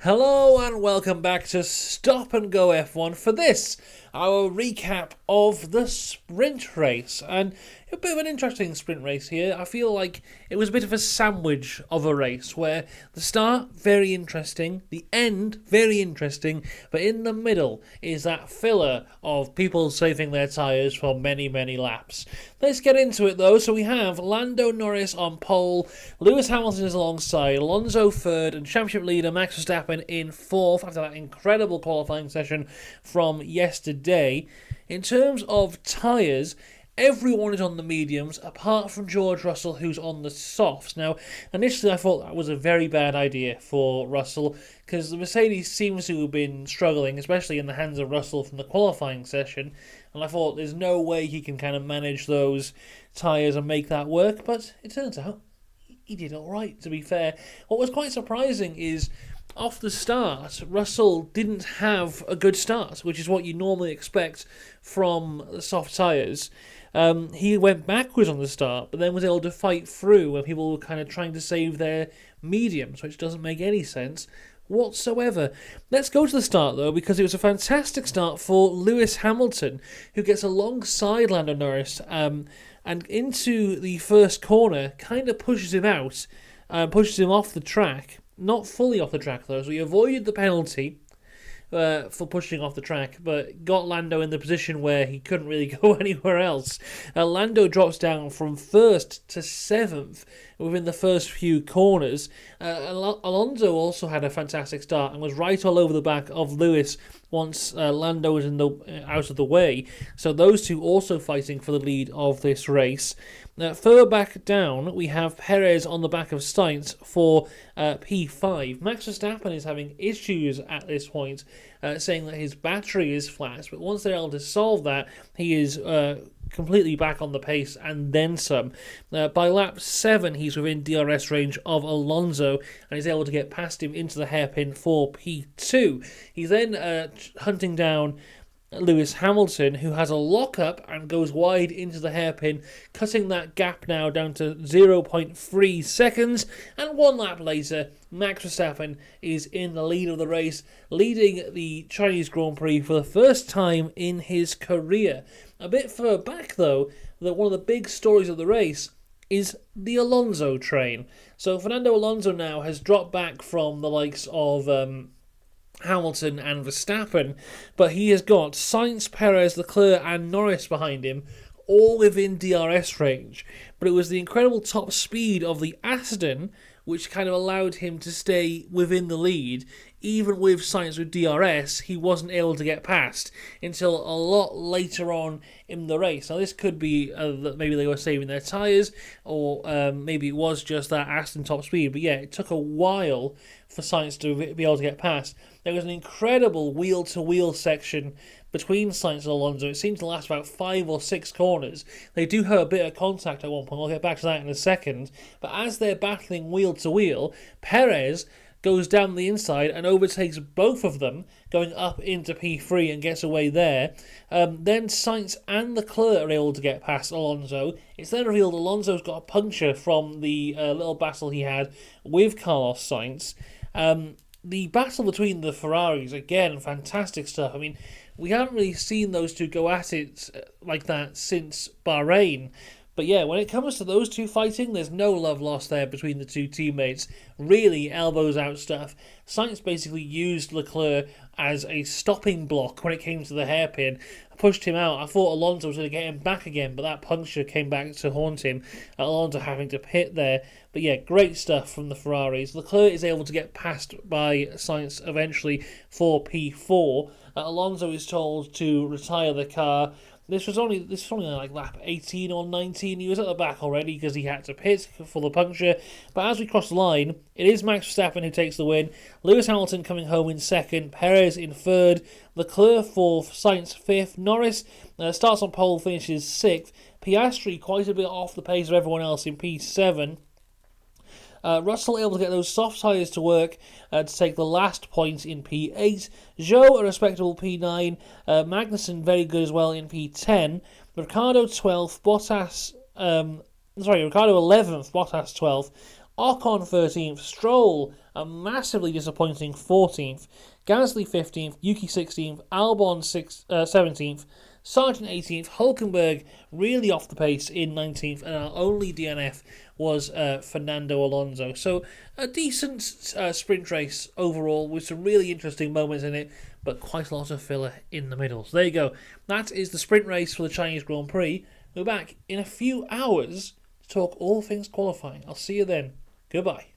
Hello and welcome back to Stop and Go F1 for this, our recap of the sprint race. And a bit of an interesting sprint race here. I feel like it was a bit of a sandwich of a race where the start, very interesting, the end, very interesting, but in the middle is that filler of people saving their tyres for many, many laps. Let's get into it though. So we have Lando Norris on pole, Lewis Hamilton is alongside, Alonso third, and championship leader Max Verstappen in fourth after that incredible qualifying session from yesterday. In terms of tyres, everyone is on the mediums apart from George Russell, who's on the softs. Now, initially I thought that was a very bad idea for Russell because the Mercedes seems to have been struggling, especially in the hands of Russell from the qualifying session, and I thought there's no way he can kind of manage those tyres and make that work, but it turns out he did alright, to be fair. What was quite surprising is off the start, Russell didn't have a good start, which is what you normally expect from the soft tyres. He went backwards on the start, but then was able to fight through when people were kind of trying to save their mediums, which doesn't make any sense whatsoever. Let's go to the start though, because it was a fantastic start for Lewis Hamilton, who gets alongside Lando Norris and into the first corner, kind of pushes him out, pushes him off the track. Not fully off the track though, so he avoided the penalty for pushing off the track, but got Lando in the position where he couldn't really go anywhere else. Lando drops down from first to seventh within the first few corners. Alonso also had a fantastic start and was right all over the back of Lewis once Lando was out of the way. So those two also fighting for the lead of this race. Further back down, we have Perez on the back of Sainz for P5. Max Verstappen is having issues at this point, saying that his battery is flat, but once they're able to solve that, he is completely back on the pace and then some. By lap 7, he's within DRS range of Alonso and is able to get past him into the hairpin for P2. He's then hunting down Lewis Hamilton, who has a lock-up and goes wide into the hairpin, cutting that gap now down to 0.3 seconds, and one lap later, Max Verstappen is in the lead of the race, leading the Chinese Grand Prix for the first time in his career. A bit further back, though, that one of the big stories of the race is the Alonso train. So Fernando Alonso now has dropped back from the likes of Hamilton and Verstappen, but he has got Sainz, Perez, Leclerc and Norris behind him, all within DRS range. But it was the incredible top speed of the Aston which kind of allowed him to stay within the lead. Even with Sainz with DRS, he wasn't able to get past until a lot later on in the race. Now this could be that maybe they were saving their tyres, or maybe it was just that Aston top speed. But yeah, it took a while for Sainz to be able to get past. There was an incredible wheel-to-wheel section between Sainz and Alonso. It seemed to last about 5 or 6 corners. They do have a bit of contact at one point. I'll get back to that in a second. But as they're battling wheel-to-wheel, Perez goes down the inside and overtakes both of them, going up into P3 and gets away there. Then Sainz and Leclerc are able to get past Alonso. It's then revealed Alonso's got a puncture from the little battle he had with Carlos Sainz. The battle between the Ferraris, again, fantastic stuff. I mean, we haven't really seen those two go at it like that since Bahrain. But yeah, when it comes to those two fighting, there's no love lost there between the two teammates. Really elbows out stuff. Sainz basically used Leclerc as a stopping block when it came to the hairpin. Pushed him out. I thought Alonso was going to get him back again, but that puncture came back to haunt him. Alonso having to pit there. But yeah, great stuff from the Ferraris. Leclerc is able to get passed by Sainz eventually for P4. Alonso is told to retire the car. This was only like lap 18 or 19. He was at the back already because he had to pit for the puncture. But as we cross the line, it is Max Verstappen who takes the win. Lewis Hamilton coming home in second. Perez in third. Leclerc fourth. Sainz fifth. Norris starts on pole, finishes sixth. Piastri quite a bit off the pace of everyone else in P7. Russell able to get those soft tyres to work to take the last point in P8. Zhou, a respectable P9. Magnussen, very good as well in P10. Ricciardo 12th. Ricciardo 11th. Bottas 12th. Ocon 13th, Stroll a massively disappointing 14th, Gasly 15th, Yuki 16th, Albon 17th, Sargent 18th, Hulkenberg really off the pace in 19th, and our only DNF was Fernando Alonso. So a decent sprint race overall with some really interesting moments in it, but quite a lot of filler in the middle. So there you go. That is the sprint race for the Chinese Grand Prix. We're back in a few hours to talk all things qualifying. I'll see you then. Goodbye.